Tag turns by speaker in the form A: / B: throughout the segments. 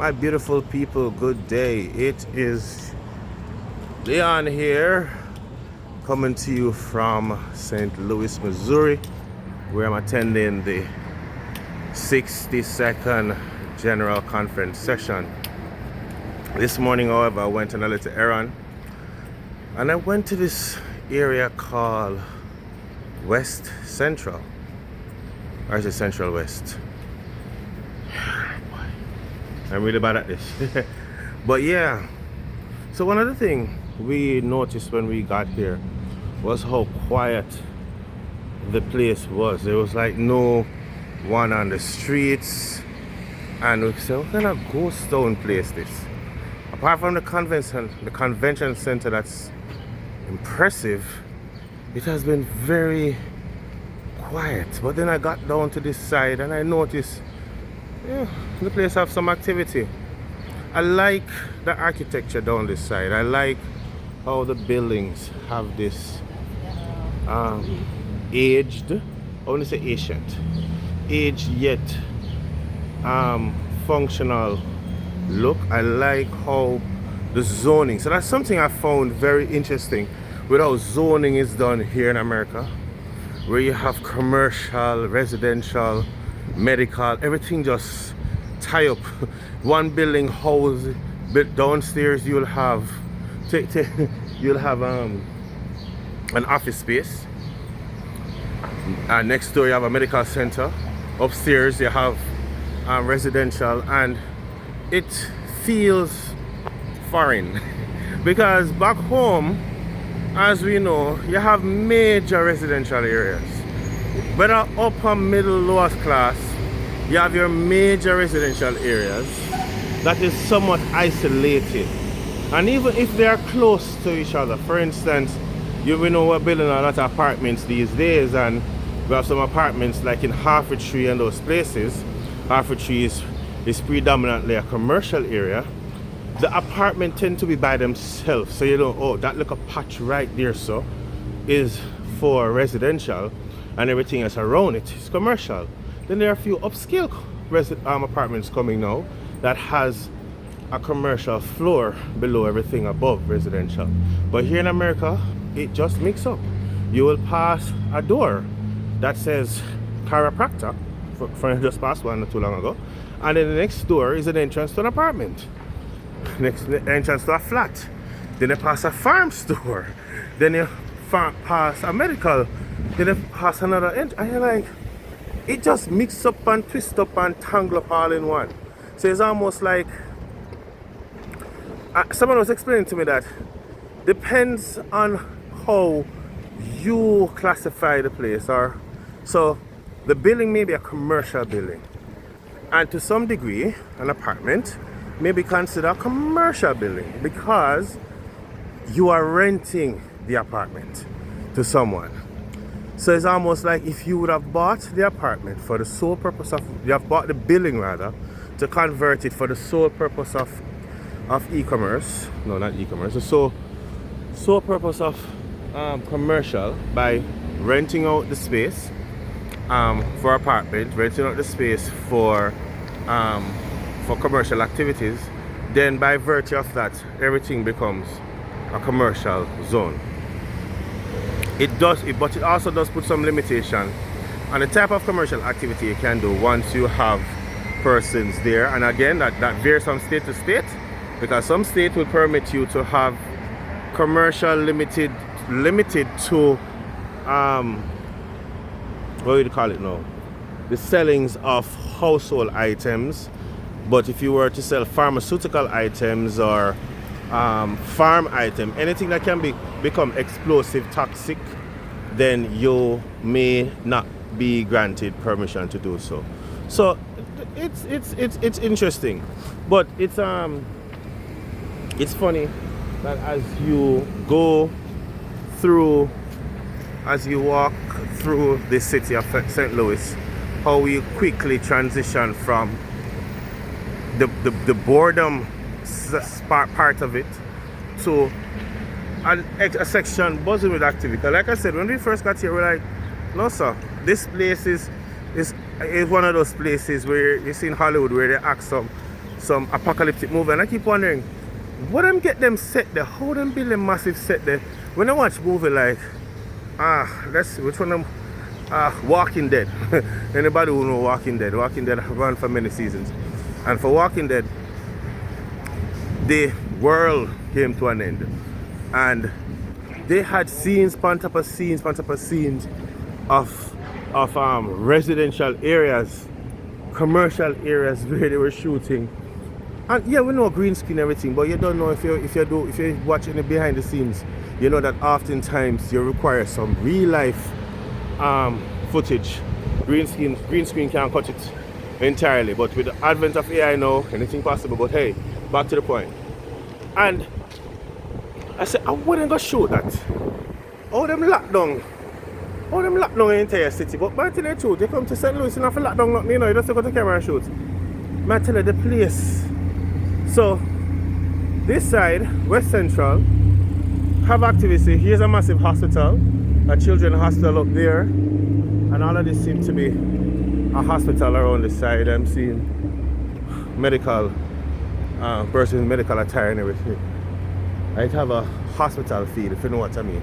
A: My beautiful people, good day. It is Leon here, coming to you from St. Louis, Missouri, where I'm attending the 62nd General Conference session. This morning, however, I went on a little errand, and I went to this area called West Central, or is it Central West? I'm really bad at this. But yeah, so one of the things we noticed when we got here was how quiet the place was. There was like no one on the streets, and we said, what kind of ghost town place this? Apart from the convention center that's impressive, it has been very quiet. But then I got down to this side and I noticed, yeah, the place have some activity. I like the architecture down this side. I like how the buildings have this aged, I want to say ancient, aged yet functional look. I like how the zoning, so that's something I found very interesting with how zoning is done here in America, where you have commercial, residential, medical, everything just tie up. One building house, but downstairs you'll have an office space, and next door you have a medical center. Upstairs you have residential, and it feels foreign because back home, as we know, you have major residential areas. Whether upper, middle, lowest class, you have your major residential areas that is somewhat isolated. And even if they are close to each other, for instance, we know we're building a lot of apartments these days, and we have some apartments like in Harford and those places. Harford is predominantly a commercial area. The apartment tend to be by themselves, so you know, oh, that little patch right there so is for residential, and everything else around it is commercial. Then there are a few upscale apartments coming now that has a commercial floor below everything above residential. But here in America, it just mix up. You will pass a door that says chiropractor, for just passed one not too long ago, and then the next door is an entrance to an apartment. Next entrance to a flat. Then you pass a farm store. Then you pass a medical. Then you pass another entrance. And you're like, it just mix up and twist up and tangle up all in one. So it's almost like someone was explaining to me that depends on how you classify the place. Or so the building may be a commercial building, and to some degree an apartment may be considered a commercial building because you are renting the apartment to someone. So it's almost like if you would have bought the apartment for the sole purpose of, you have bought the building rather, to convert it for the sole purpose of e-commerce, no, not e-commerce, the sole purpose of commercial, by renting out the space for apartment, renting out the space for commercial activities, then by virtue of that, everything becomes a commercial zone. But it also does put some limitation on the type of commercial activity you can do once you have persons there. And again, that varies from state to state, because some state will permit you to have commercial limited to what do you call it now? The sellings of household items. But if you were to sell pharmaceutical items or farm item, anything that can become explosive, toxic, then you may not be granted permission to do so. So it's interesting, but it's funny that as you walk through the city of St. Louis, how we quickly transition from the boredom part of it to a section buzzing with activity. Like I said, when we first got here, we're like, no sir, this place is one of those places where you see in Hollywood where they act some apocalyptic movie, and I keep wondering, what them get them set there? How them build them massive set there? When I watch movie like let's see, which one of them? Walking Dead. Anybody who know Walking Dead? Walking Dead run for many seasons, and for Walking Dead, the world came to an end, and they had scenes on top of scenes on top of scenes of residential areas, commercial areas where they were shooting. And yeah, we know green screen everything, but you don't know if you watch any behind the scenes, you know that oftentimes you require some real life footage. Green screen can't cut it entirely, but with the advent of AI now, anything possible. But hey, back to the point. And I said, I wouldn't go shoot that. All them lockdown the entire city. But by the truth, you come to St. Louis, you don't have to lockdown nothing, you know, you just go to the camera and shoot. I tell you the place. So this side, West Central, have activity. Here's a massive hospital, a children's hospital up there, and all of this seems to be a hospital around the side. I'm seeing medical person in medical attire and everything. I'd have a hospital feel, if you know what I mean.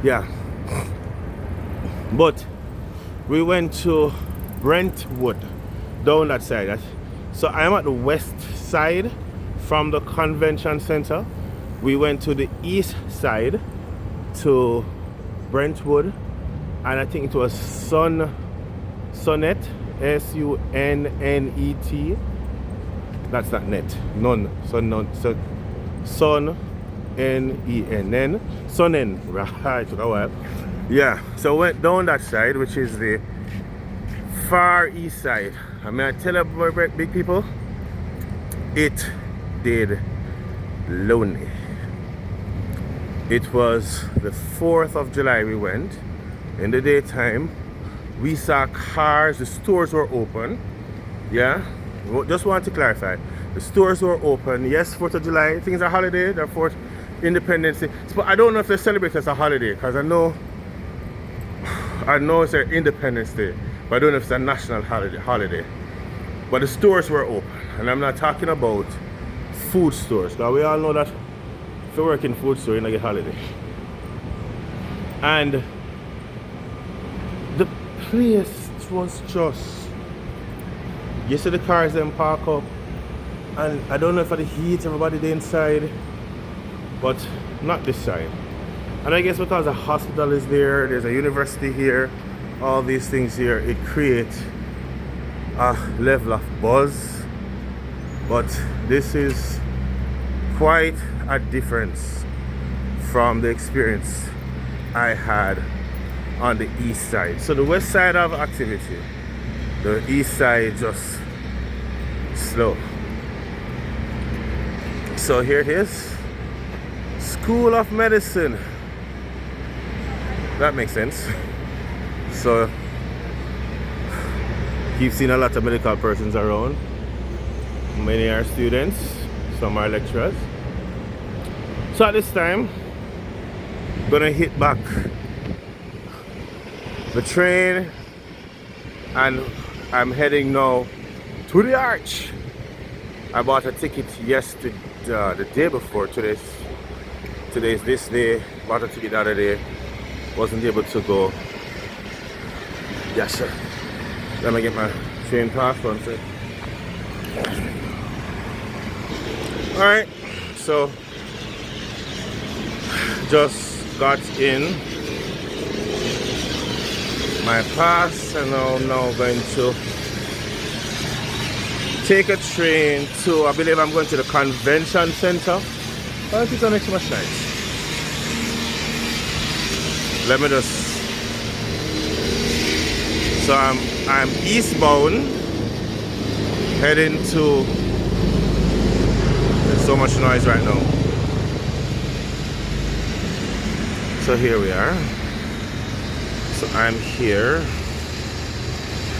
A: Yeah. But we went to Brentwood, down that side. So I'm at the west side from the convention center. We went to the east side to Brentwood, and I think it was Sunnet, Sunnet. That's not net. None. Sun N-E-N-N. Sonnen. Right, took a while. Yeah, so went down that side, which is the far east side. I mean, I tell you, big people, it did lonely. It was the 4th of July we went. In the daytime, we saw cars, the stores were open. Yeah, just want to clarify. The stores were open. Yes, 4th of July, things are holiday, they're 4th Independence Day. But I don't know if they celebrate as a holiday, because I know it's their Independence Day, but I don't know if it's a national holiday. But the stores were open, and I'm not talking about food stores, because we all know that if you work in food store, you don't get holiday. And the place was just, you see the cars then park up, and I don't know if for the heat everybody there inside, but not this side. And I guess because a hospital is there, there's a university here, all these things here, it creates a level of buzz. But this is quite a difference from the experience I had on the east side. So the west side have activity, the east side just slow. So here it is, School of Medicine. That makes sense. So keep seeing a lot of medical persons around. Many are students, some are lecturers. So at this time, gonna hit back the train, and I'm heading now to the Arch. I bought a ticket yesterday, the day before. Today's this day. Bought a ticket the other day. Wasn't able to go. Yes, sir. Let me get my train pass one sec. Alright, so just got in my pass, and I'm now going to take a train to, I believe I'm going to the convention center. I think it's on extra much nice. Let me just, so I'm eastbound, heading to, there's so much noise right now. So here we are. So I'm here,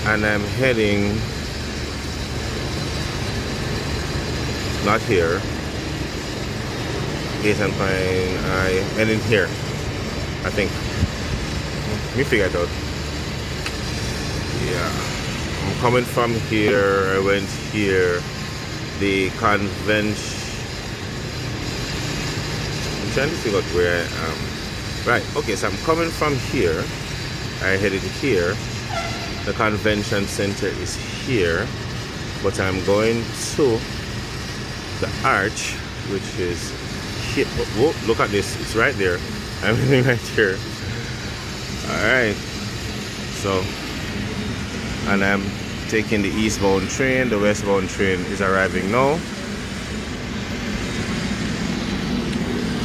A: and I'm heading, not here, East and Pine, I'm heading here, I think. Let me figure it out. Yeah, I'm coming from here, I went here, the convention. I'm trying to figure out where I am. Right, okay, so I'm coming from here. I headed here. The convention center is here, but I'm going to the arch, which is here. Whoa, look at this, it's right there. I'm right here. Alright, so, and I'm taking the eastbound train. The westbound train is arriving now.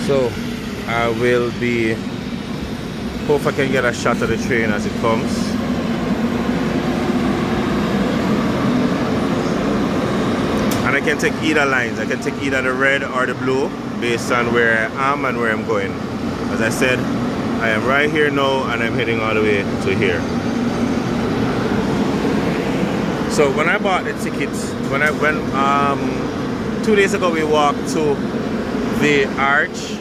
A: So I will be, hope I can get a shot of the train as it comes. And I can take either lines. I can take either the red or the blue based on where I am and where I'm going. As I said, I am right here now and I'm heading all the way to here. So when I bought the tickets, when 2 days ago we walked to the arch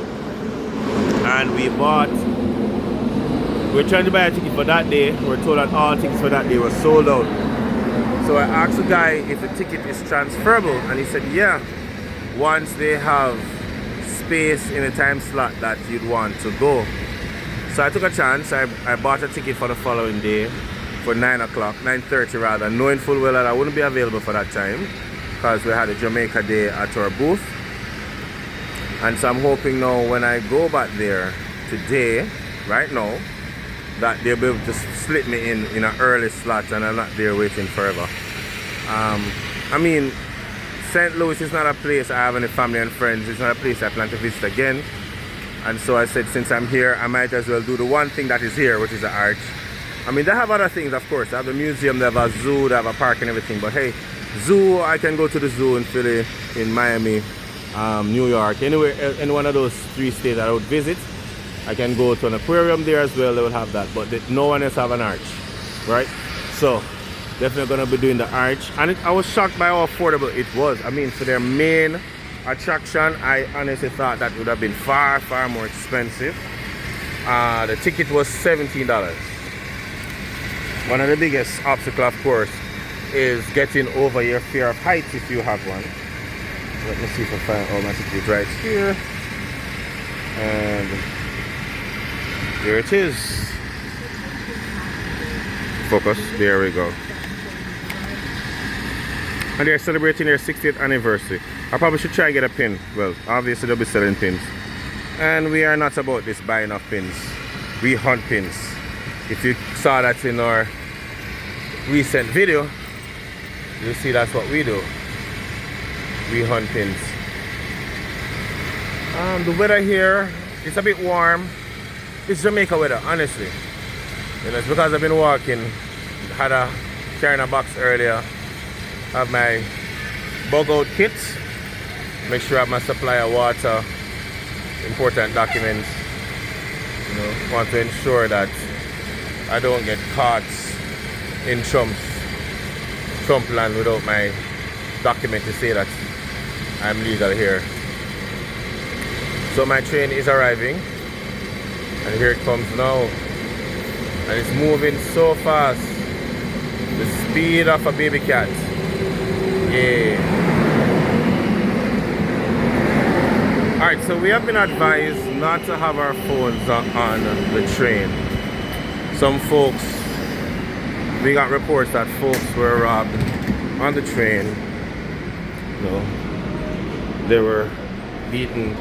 A: and we were trying to buy a ticket for that day. We were told that all tickets for that day were sold out. So I asked the guy if the ticket is transferable and he said yeah, once they have space in a time slot that you'd want to go. So I took a chance. I bought a ticket for the following day for 9 o'clock, 9:30 rather, knowing full well that I wouldn't be available for that time because we had a Jamaica Day at our booth. And so I'm hoping now when I go back there today, right now, that they'll be able to slip me in an early slot and I'm not there waiting forever. I mean, St. Louis is not a place I have any family and friends. It's not a place I plan to visit again. And so I said, since I'm here, I might as well do the one thing that is here, which is the arch. I mean, they have other things, of course. They have the museum, they have a zoo, they have a park and everything. But hey, zoo, I can go to the zoo in Philly, in Miami, New York, anywhere, in one of those 3 states that I would visit. I can go to an aquarium there as well, they will have that. But no one else have an arch, right? So, definitely going to be doing the arch. And I was shocked by how affordable it was. I mean, for their main attraction, I honestly thought that would have been far, far more expensive. The ticket was $17. One of the biggest obstacles, of course, is getting over your fear of heights if you have one. Let me see if I find all my tickets right here. And here it is. Focus, there we go. And they're celebrating their 60th anniversary. I probably should try and get a pin. Well, obviously they'll be selling pins. And we are not about this buying of pins. We hunt pins. If you saw that in our recent video, you'll see that's what we do. We hunt pins. The weather here, it's a bit warm. It's Jamaica weather, honestly. You know, it's because I've been walking. Carrying a box earlier. Have my bug out kit. Make sure I have my supply of water. Important documents. You know, want to ensure that I don't get caught in Trump land without my document to say that I'm legal here. So my train is arriving and here it comes now, and it's moving so fast, the speed of a baby cat. Yeah. Alright, so we have been advised not to have our phones on the train. Some folks, we got reports that folks were robbed on the train. You know, they were beaten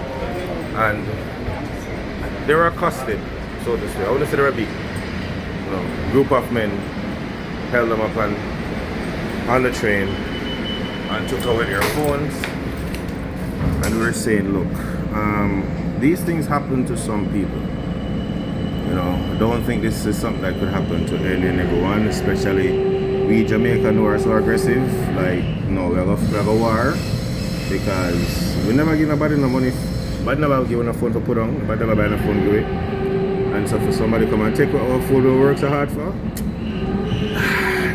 A: and they were accosted, so to say. I wouldn't say they were beaten. You know, a group of men held them up on the train and took away their phones. And we were saying, look, these things happen to some people. You know, I don't think this is something that could happen to any and everyone, especially we Jamaican who are so aggressive. Like, no, we have a war because we never give nobody no money. But never give a phone to put on, but never buy a phone to it. And so for somebody come and take what our phone we work so hard for,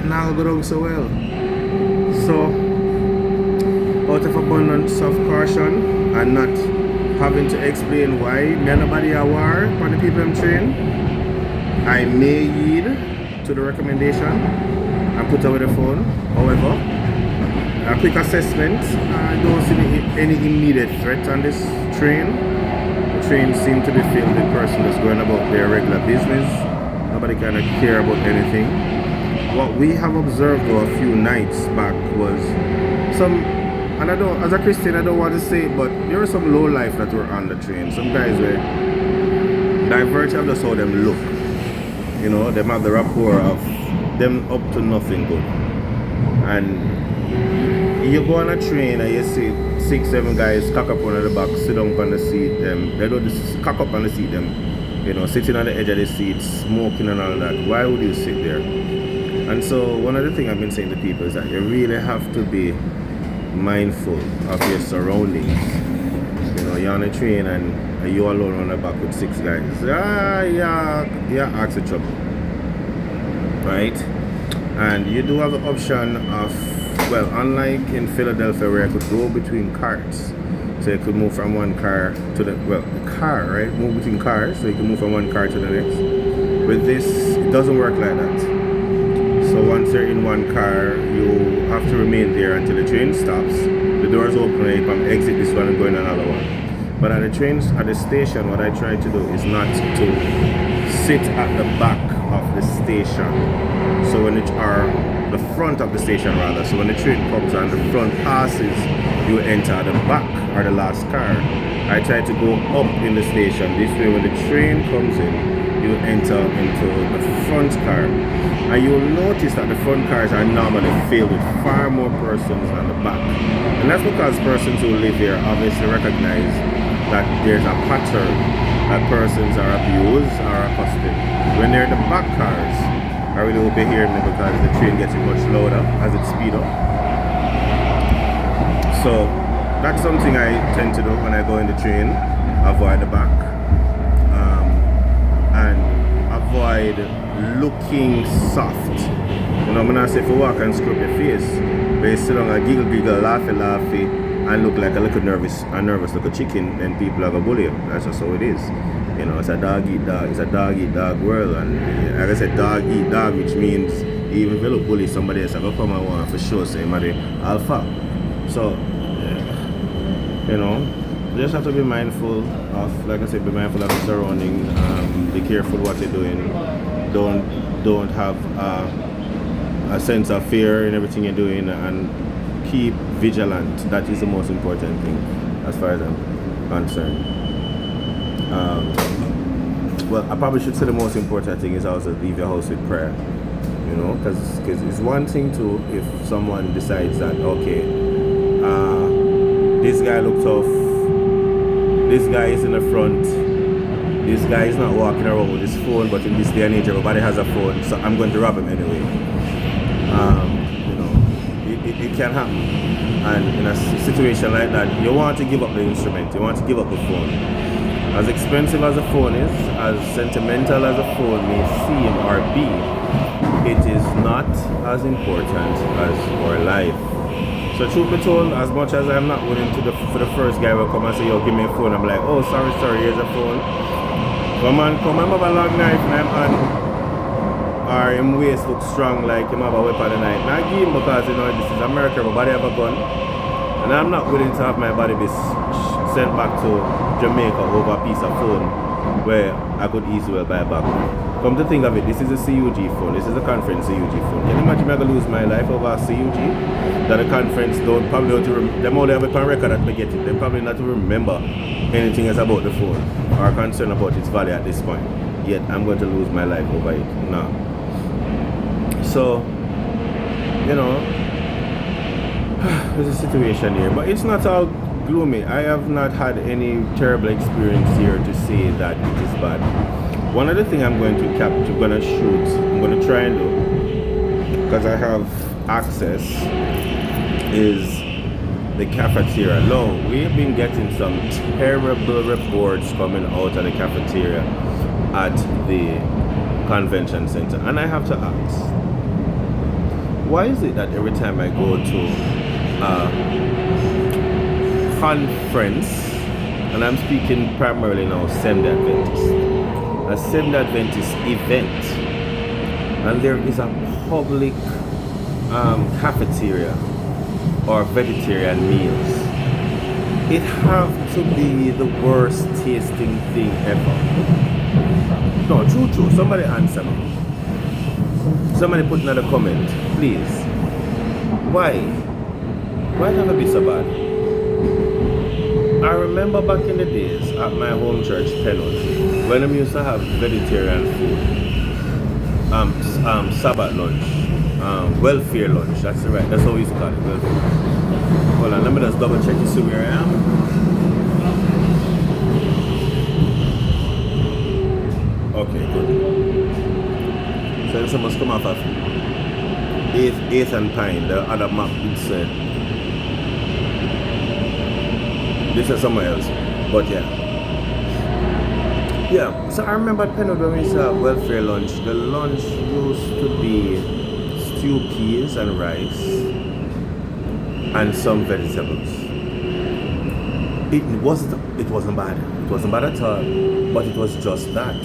A: now go down so well. So, out of abundance of caution and not having to explain why nobody a war for the people I'm trained, I may yield to the recommendation and put away the phone. However, a quick assessment. I don't see any immediate threat on this train. The train seems to be filled with persons that's going about their regular business. Nobody kind of care about anything. What we have observed though a few nights back was some, and I don't, as a Christian, I don't want to say it, but there were some low life that were on the train. Some guys were divergent of just how them look. You know, them have the rapport of them up to nothing good. And you go on a train and you see 6-7 guys cock up on the back, sit down on the seat, they don't just cock up on the seat, you know, sitting on the edge of the seat, smoking and all that. Why would you sit there? And so one of the things I've been saying to people is that you really have to be mindful of your surroundings. You know, you're on a train and you're alone on the back with 6 guys. Yeah, ask the trouble. Right? And you do have the option of, well, unlike in Philadelphia where I could go between cars. So you could move from one car to the car, right? Move between cars, so you can move from one car to the next. With this, it doesn't work like that. So once you're in one car, you have to remain there until the train stops. The doors open and you can exit this one and go in another one. But at the trains, at the station, what I try to do is not to sit at the back of the station. So when the front of the station rather. So when the train comes and the front passes, you enter the back or the last car. I try to go up in the station. This way when the train comes in, you enter into the front car. And you'll notice that the front cars are normally filled with far more persons than the back. And that's because persons who live here obviously recognize that there's a pattern that persons are abused or accosted. When they're in the back cars, I really hope you hear me because the train gets much louder as it speeds up. So that's something I tend to do when I go in the train, avoid the back. And avoid looking soft. You know, I'm not say if you walk and scrub your face, but you sit down and giggle, laughy, and look like a little nervous little chicken, then people are gonna bully you. That's just how it is. You know, it's a dog eat dog world, and like I said, dog eat dog, which means even if you look bully somebody else, I go come and want for sure say the alpha. So you know, you just have to be mindful of, like I said, be mindful of the surroundings, be careful what you're doing. Don't have a sense of fear in everything you're doing, and keep vigilant. That is the most important thing as far as I'm concerned. Well, I probably should say the most important thing is also leave your house with prayer. You know, because it's one thing to if someone decides that, okay, this guy looked tough, this guy is in the front, this guy is not walking around with his phone, but in this day and age everybody has a phone, so I'm going to rob him anyway. You know, it can happen. And in a situation like that, you want to give up the instrument, you want to give up the phone. As expensive as a phone is, as sentimental as a phone may seem or be, it is not as important as our life. So truth be told, as much as I'm not willing for the first guy will come and say, yo, give me a phone, I'm like, oh, sorry, here's a phone. Come and have a long knife and I'm on. Or him waist looks strong like him have a weapon and knife. Not give him because, you know, this is America, my body have a gun. And I'm not willing to have my body be sent back to Jamaica over a piece of phone where I could easily buy back. Come to think of it, this is a CUG phone. This is a conference CUG phone. Can you imagine I'm going to lose my life over a CUG? That a conference probably don't them only have it on record that they get it. They probably not remember anything else about the phone or concerned about its value at this point. Yet I'm going to lose my life over it. No. So, you know, there's a situation here. But it's not all gloomy. I have not had any terrible experience here to say that it is bad. One of the things I'm going to try and do, because I have access, is the cafeteria. No, we've been getting some terrible reports coming out of the cafeteria at the convention center. And I have to ask, why is it that every time I go to a conference, and I'm speaking primarily now Seventh-day Adventist, a Seventh-day Adventist event, and there is a public cafeteria or vegetarian meals, it have to be the worst tasting thing ever. No, true. Somebody answer me. Somebody put another comment, please. Why? Why have it be so bad? I remember back in the days at my home church, Penwood, when I used to have vegetarian food, Sabbath lunch, welfare lunch. That's right. That's how we used to call it, welfare. Hold on, let me just double check to see where I am. Okay, good. So this must come off of 8th and Pine. The other map would say this is somewhere else, but yeah. So I remember at Penwood when we used to have welfare lunch. The lunch used to be stew peas and rice and some vegetables. It wasn't bad. It wasn't bad at all, but it was just that.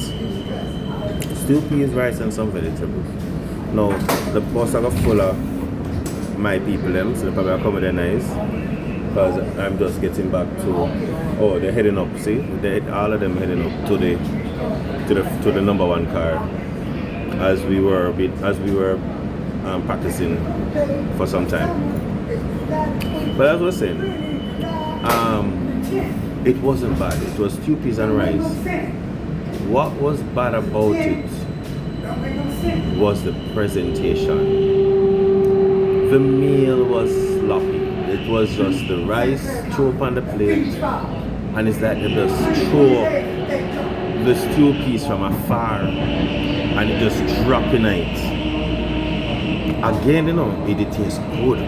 A: Stew peas, rice and some vegetables. Now the bus are full of my people them, so they probably are coming there nice. Because I'm just getting back to they're heading up, see? All of them heading up to the number one car as we were practicing for some time. But as I was saying, it wasn't bad. It was stew peas and rice. What was bad about it was the presentation. The meal was sloppy. It was just the rice throw up on the plate, and it's like they just throw the stew piece from afar and it just drop in it. Again, it did taste good,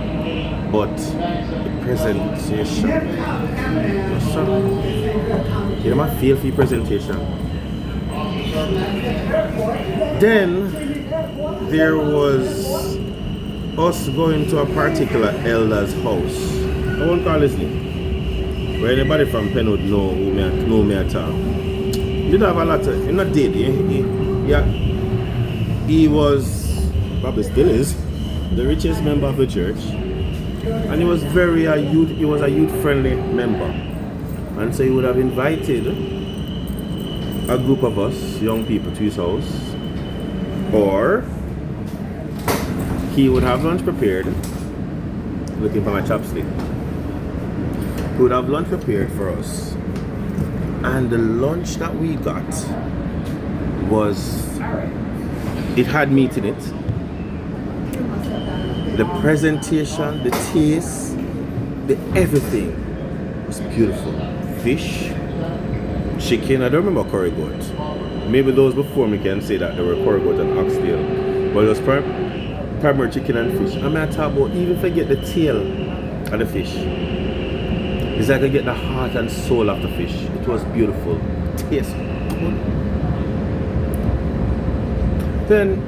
A: but the presentation was so, you know, my feel for the presentation. Then there was us going to a particular elder's house. I won't call his name. Where anybody from Penwood know me at all. He did have a lot of, he not dead. He was, probably still is, the richest member of the church. And he was a youth-friendly member. And so he would have invited a group of us, young people, to his house. Or he would have lunch prepared, looking for my chopstick. He would have lunch prepared for us. And the lunch that we got it had meat in it. The presentation, the taste, the everything was beautiful. Fish, chicken, I don't remember curry goat. Maybe those before me can say that there were curry goat and oxtail. But it was primary chicken and fish. I'm not talking about even forget the tail of the fish. It's like I get the heart and soul of the fish. It was beautiful. Taste good. Then,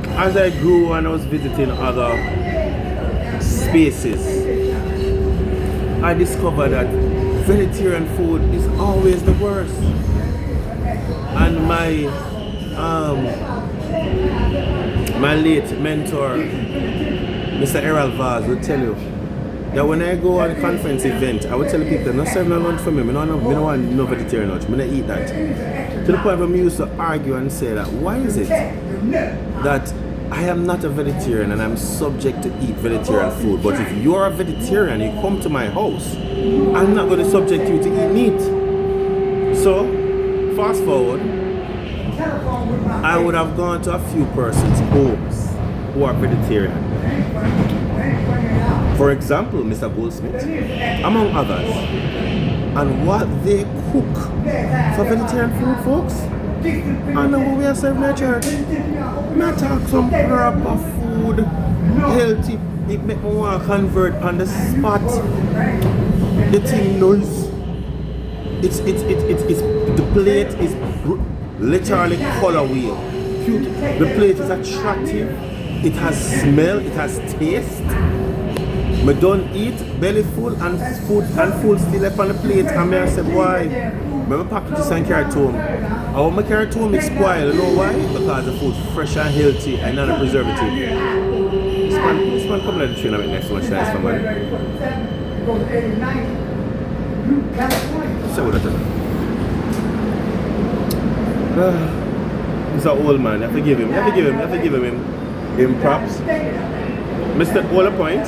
A: as I grew and I was visiting other spaces, I discovered that vegetarian food is always the worst. And my late mentor, Mr. Errol Vaz, will tell you that when I go on a conference event, I would tell people, not serve no lunch for me. I don't want no vegetarian lunch. I don't eat that. To the point where we used to argue and say that, why is it that I am not a vegetarian and I'm subject to eat vegetarian food, but if you're a vegetarian, you come to my house, I'm not going to subject you to eat meat. So, fast forward, I would have gone to a few persons' homes who are vegetarian. For example, Mr. Goldsmith, among others. And what they cook for vegetarian food, folks, I know what we are serving at church. I talk some proper food, healthy. It make me want to convert on the spot. The thing nice. It's the plate is literally color wheel. The plate is attractive. It has smell. It has taste. I don't eat belly full and food still left on the plate. And I said, why? Remember package this and carry it home. I want my carry it home, it's spoiled. You know why? Because the food fresh and healthy and not a preservative. This man man coming at the train and make next so much sense for man.
B: Go to 89, California.
A: So what he's an old man, you have to give him, him props. Mr. All point,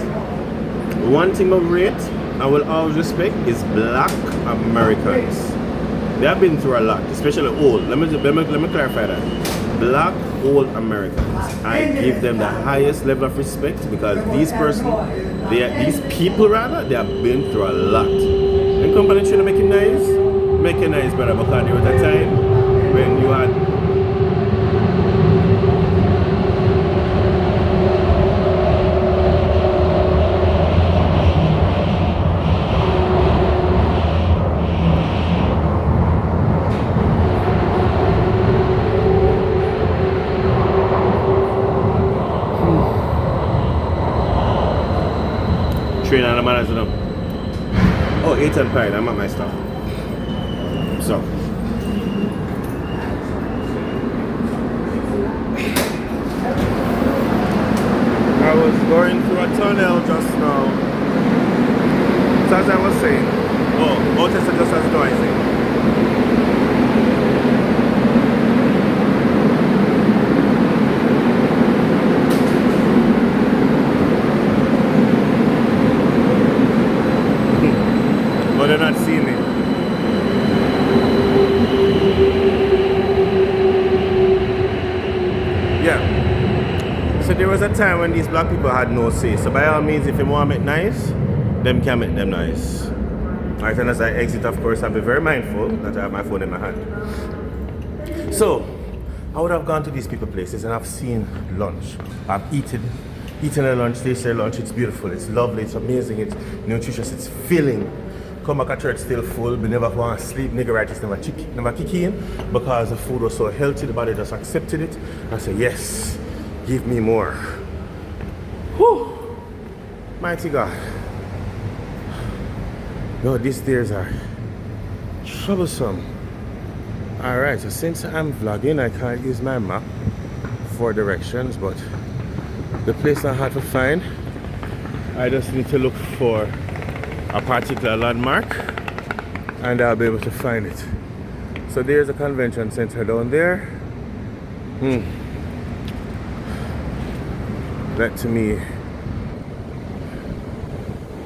A: one thing of rate I will always respect is black Americans. They have been through a lot, especially old. Let me clarify that. Black old Americans. I give them the highest level of respect because these people rather, they have been through a lot. And company trying to make it nice, brother, because there was a time when you had train and the manners of them. Oh, 8 and pine, I'm at my stuff. So. I was going through a tunnel just now. So as I was saying, just as noisy. But they're not seeing me. Yeah. So there was a time when these black people had no say. So by all means, if you want to make nice, them can make them nice. Alright, and as I exit, of course, I'll be very mindful that I have my phone in my hand. So, I would have gone to these people places and I've seen lunch. I've eaten their lunch, they say lunch, it's beautiful, it's lovely, it's amazing, it's nutritious, it's filling. Come back at church still full, but never want to sleep, niggeritis never kick in because the food was so healthy, the body just accepted it. I said, yes, give me more. Whew, mighty God. No, these stairs are troublesome. Alright, so since I'm vlogging, I can't use my map for directions, but the place not hard to find. I just need to look for a particular landmark and I'll be able to find it. So there's a convention center down there. Let me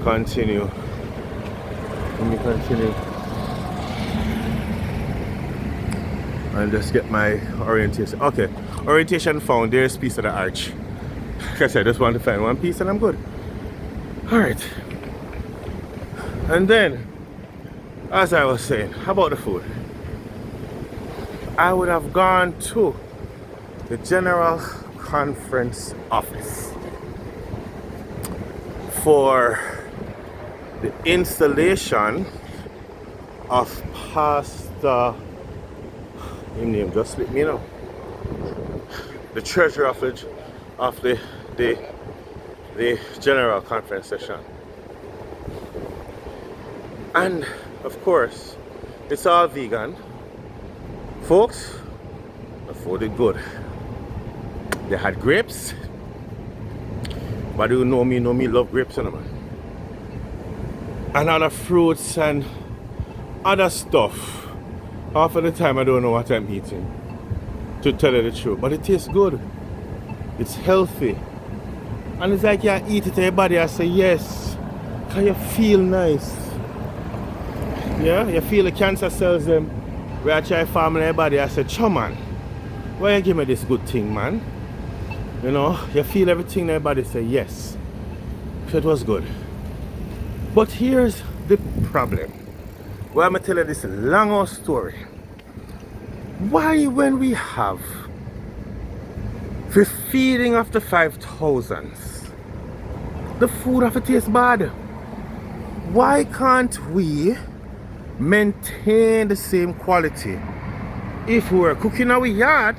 A: continue. And just get my orientation. Okay, orientation found. There's piece of the arch. Like I said, I just want to find one piece and I'm good. Alright. And then, as I was saying, how about the food? I would have gone to the General Conference office for the installation of Pastor, his name just slipped me now, the treasurer of the General Conference session. And of course, it's all vegan. Folks, the food is good. They had grapes. But you know me love grapes, you know, man. And other fruits and other stuff. Half of the time I don't know what I'm eating, to tell you the truth. But it tastes good. It's healthy. And it's like you eat it to your body, I say yes. Because you feel nice. Yeah, you feel the cancer cells them where I try farm in your body. I say, "Chum man, why you give me this good thing, man?" You know, you feel everything in your body say yes. So it was good. But here's the problem. Well, I'm gonna tell you this long old story. Why, when we have the feeding of the 5,000s, the food of it tastes bad? Why can't we maintain the same quality if we were cooking our yard?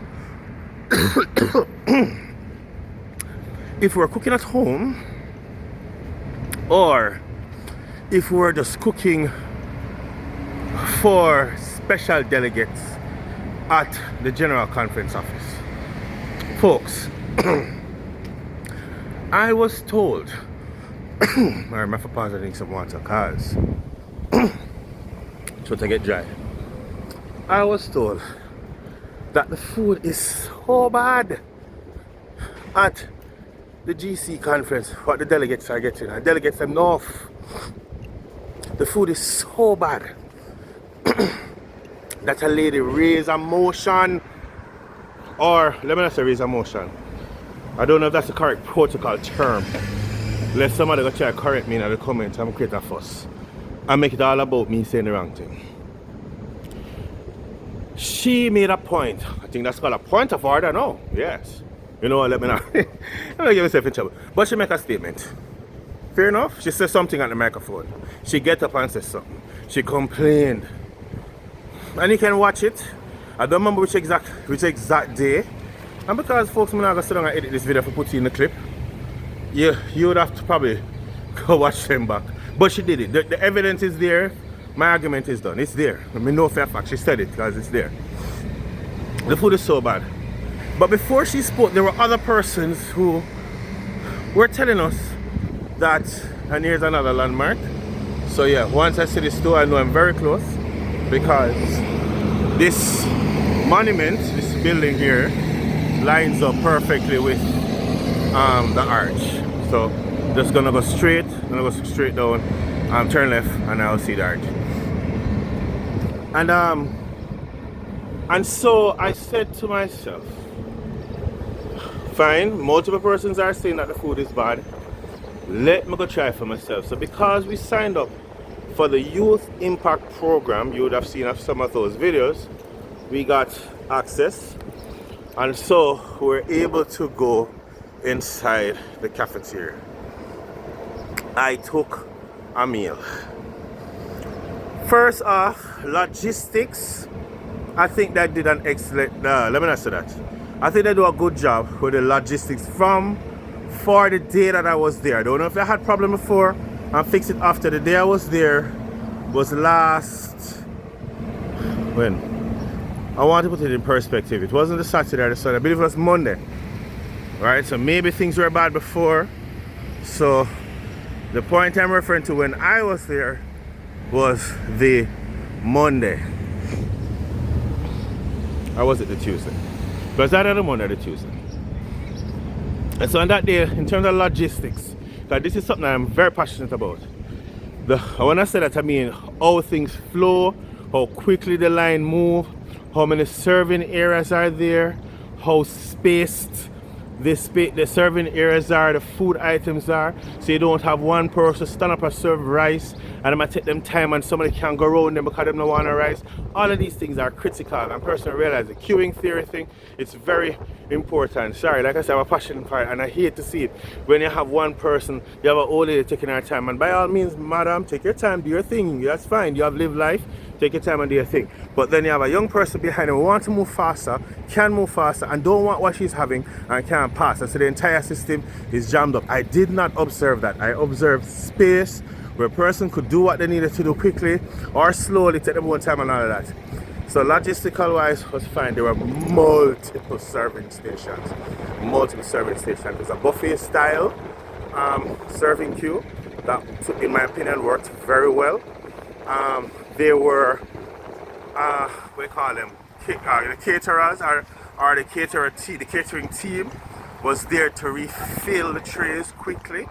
A: If we were cooking at home, or if we were just cooking for special delegates at the General Conference office. Folks, I was told, I have to pause and drink some water cause so to get dry. I was told that the food is so bad at the GC conference, what the delegates are getting, and delegates them north. The food is so bad that a lady raised a motion, or let me not say raise a motion. I don't know if that's the correct protocol term. Let somebody go try to correct me in the comments and create a fuss and make it all about me saying the wrong thing. She made a point. I think that's called a point of order. No, yes. You know what? Let me not. I'm gonna give myself in trouble. But she make a statement. Fair enough. She says something on the microphone. She get up and says something. She complained, and you can watch it. I don't remember which exact day. And because folks, I'm not gonna sit down and edit this video for put in the clip. You would have to probably go watch them back. But she did it. The evidence is there. My argument is done. It's there. I mean, no fair fact. She said it because it's there. The food is so bad. But before she spoke, there were other persons who were telling us that, and here's another landmark. So yeah, once I see this store, I know I'm very close because this monument, this building here, lines up perfectly with the arch. So just gonna go straight, down, turn left, and I'll see the arch. And so I said to myself, fine, multiple persons are saying that the food is bad. Let me go try for myself. So because we signed up for the Youth Impact Program, you would have seen some of those videos, we got access. And so we're able to go inside the cafeteria. I took a meal. First off, logistics. I think they did an excellent, let me not say that. I think they do a good job with the logistics for the day that I was there. I don't know if I had problem before and fix it after. The day I was there was last, when? I want to put it in perspective. It wasn't the Saturday or the Sunday. I believe it was Monday. Right? So maybe things were bad before. So the point I'm referring to when I was there was the Monday. Or was it the Tuesday? It was either the Monday or the Tuesday. And so on that day, in terms of logistics, because this is something I'm very passionate about. When I say that, I mean how things flow, how quickly the line move, how many serving areas are there, how spaced the serving areas are, the food items are, so you don't have one person stand up and serve rice and it might take them time and somebody can't go around them because they don't want a rice. All of these things are critical, and personally realize the queuing theory thing, it's very important. Sorry, like I said, I'm a passionate for it and I hate to see it when you have one person, you have an old lady taking her time, and by all means, madam, take your time, do your thing, that's fine, you have lived life, take your time and do your thing. But then you have a young person behind her who wants to move faster, can move faster, and don't want what she's having and can't pass. And so the entire system is jammed up. I did not observe that. I observed space where a person could do what they needed to do quickly or slowly, take their own time and all of that. So logistical wise was fine. There were multiple serving stations. It was a buffet style serving queue that, in my opinion, worked very well. There were, what do you call them? The caterers or the catering team was there to refill the trays quickly.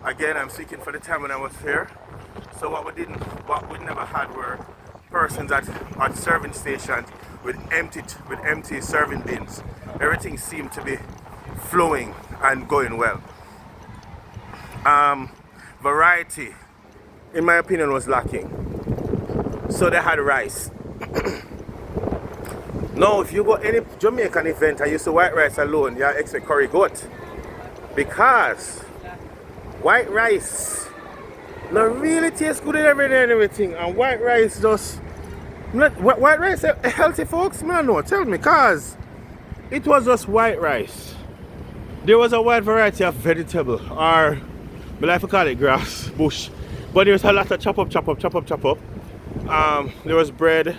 A: Again, I'm speaking for the time when I was here. So what we never had were persons at serving stations with empty serving bins. Everything seemed to be flowing and going well. Variety, in my opinion, was lacking. So they had rice. Now, if you go any Jamaican event and you see white rice alone, you expect curry goat. Because white rice not really tastes good in everything. And white rice just... White rice healthy, folks? No, tell me. Because it was just white rice. There was a wide variety of vegetable. Or, I like to call it grass, bush. But there was a lot of chop up. There was bread.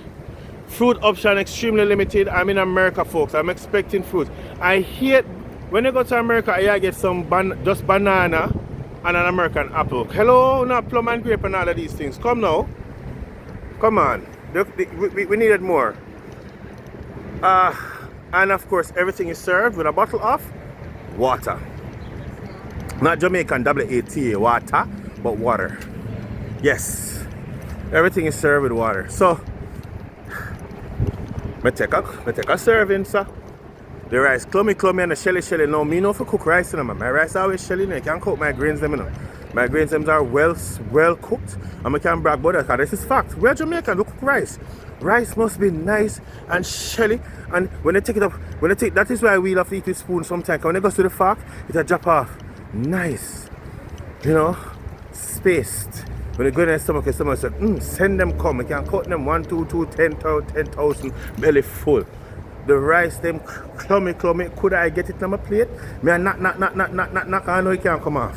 A: Fruit option extremely limited. I'm in America, folks. I'm expecting fruit. I hate when you go to America, you get some just banana and an American apple. Hello, not plum and grape and all of these things. Come now. Come on. We needed more. And of course, everything is served with a bottle of water. Not Jamaican WATA water, but water. Yes. Everything is served with water. So, I take a serving, sir. The rice clummy and the shelly. No, me no for cook rice in them. My rice always shelly. You can't cook my grains them, you know. My grains them are well cooked. And I can brag about that because this is fact. We're Jamaican, we cook rice. Rice must be nice and shelly. And when they take it up, that is why we love to eat with spoon sometimes. When it goes to the fork, it'll drop off. Nice. You know, spaced. When they go in their stomach, someone said, send them come. You can cut them 1, 2, 10,000 belly full. The rice, them clummy. Could I get it on my plate? Me a knock. I know it can't come off.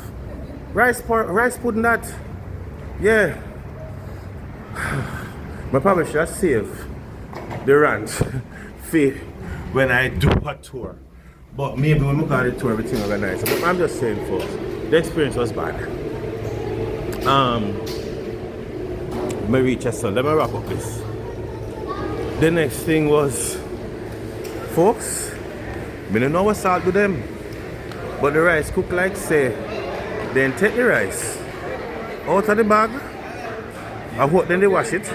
A: Rice pudding that. Yeah. My probably should save the rant for when I do a tour. But maybe when I go on the tour, everything will be nice. But I'm just saying, folks, the experience was bad. Let me reach a son. Let me wrap up this. The next thing was, folks, I don't know what salt to them, but the rice cook like say, then take the rice out of the bag, then they wash it,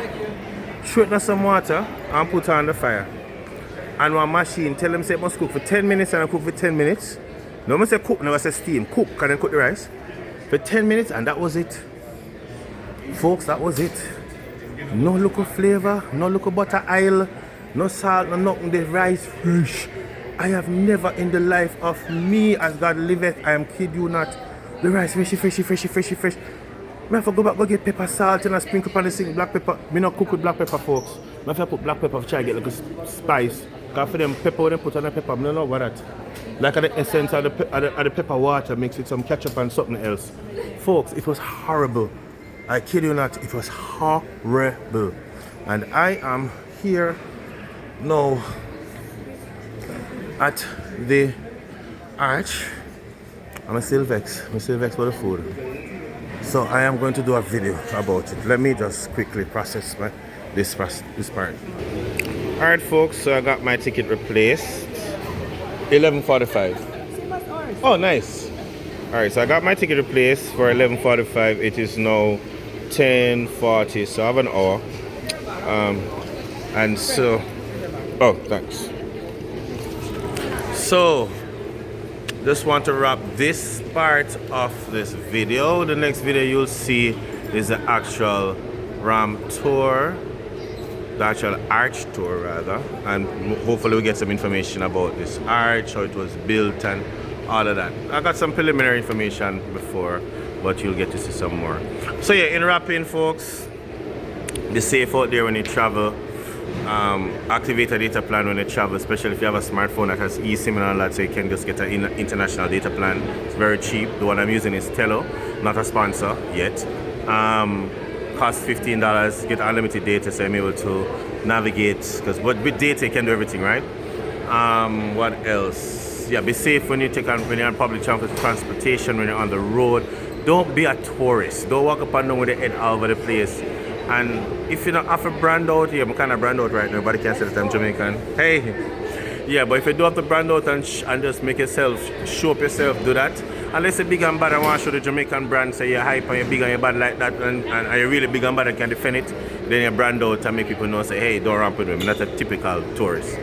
A: throw it in some water and put it on the fire. And one machine tell them say it must cook for 10 minutes and I cook for 10 minutes. No I say cook, no I say steam. Cook and then cook the rice for 10 minutes and that was it. Folks, that was it. No local flavor, no local butter oil, no salt, no nothing, the rice fresh. I have never in the life of me as God liveth, I am kid you not, the rice freshy. I have to go back, go get pepper, salt and I sprinkle upon the sink, black pepper. Me not cook with black pepper, folks. I have to put black pepper to try to get like a spice. Because for them pepper, when they put on the pepper, I don't know about that. Like the essence of the pepper water mixed with some ketchup and something else. Folks, it was horrible. I kid you not, it was horrible. And I am here now at the arch. I'm still vexed for the food. So I am going to do a video about it. Let me just quickly process this part. Alright folks, so I got my ticket replaced. 11:45. Oh nice. Alright, so I got my ticket replaced for 11:45. It is now 10:40, so I have an hour. And so, oh thanks. So just want to wrap this part of this video. The next video you'll see is the actual Ram tour, the actual arch tour rather, and hopefully we get some information about this arch, how it was built and all of that. I got some preliminary information before, but you'll get to see some more. So yeah, in wrapping folks, be safe out there when you travel. Activate a data plan when you travel, especially if you have a smartphone that has eSIM and all that, so you can just get an international data plan. It's very cheap. The one I'm using is Tello, not a sponsor yet. Costs $15, get unlimited data, so I'm able to navigate, because with data you can do everything, right? What else? Yeah, be safe when you're on public transportation, when you're on the road. Don't be a tourist. Don't walk up and down with your head all over the place. And if you don't have a brand out here, I'm kind of brand out right now, nobody can say that I'm Jamaican. Hey, yeah, but if you do have to brand out and just make yourself, show up yourself, do that. Unless you're big and bad and want to show the Jamaican brand, say you're hype and you're big and you're bad like that, and you're really big and bad and can defend it, then you brand out and make people know, say, hey, don't ramp with me, I'm not a typical tourist.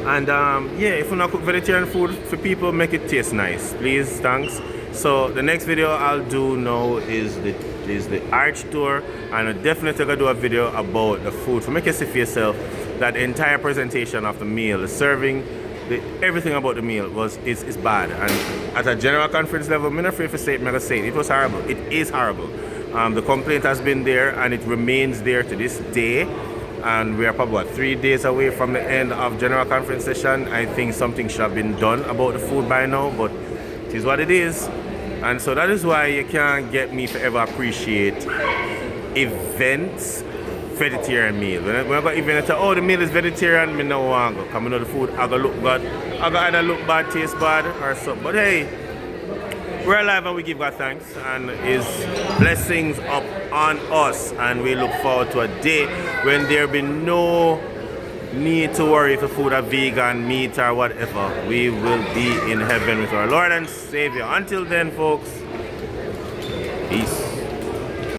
A: And yeah, if you not cook vegetarian food for people, make it taste nice, please, thanks. So the next video I'll do now is the arch tour, and I'm definitely gonna do a video about the food. So make you see for yourself that the entire presentation of the meal, the serving, everything about the meal is bad. And at a general conference level, I'm not afraid to say it, I'm gonna say it. It was horrible. It is horrible. The complaint has been there and it remains there to this day. And we are probably 3 days away from the end of general conference session. I think something should have been done about the food by now, but it is what it is. And so that is why you can't get me to ever appreciate events vegetarian meal. When I go even say, oh, the meal is vegetarian, me no want go. Because I know the food I go look good. I go either look bad, taste bad, or something. But hey, we're alive and we give God thanks and His blessings up on us. And we look forward to a day when there be no need to worry if the food are vegan, meat or whatever. We will be in heaven with our Lord and Savior. Until then, folks, peace.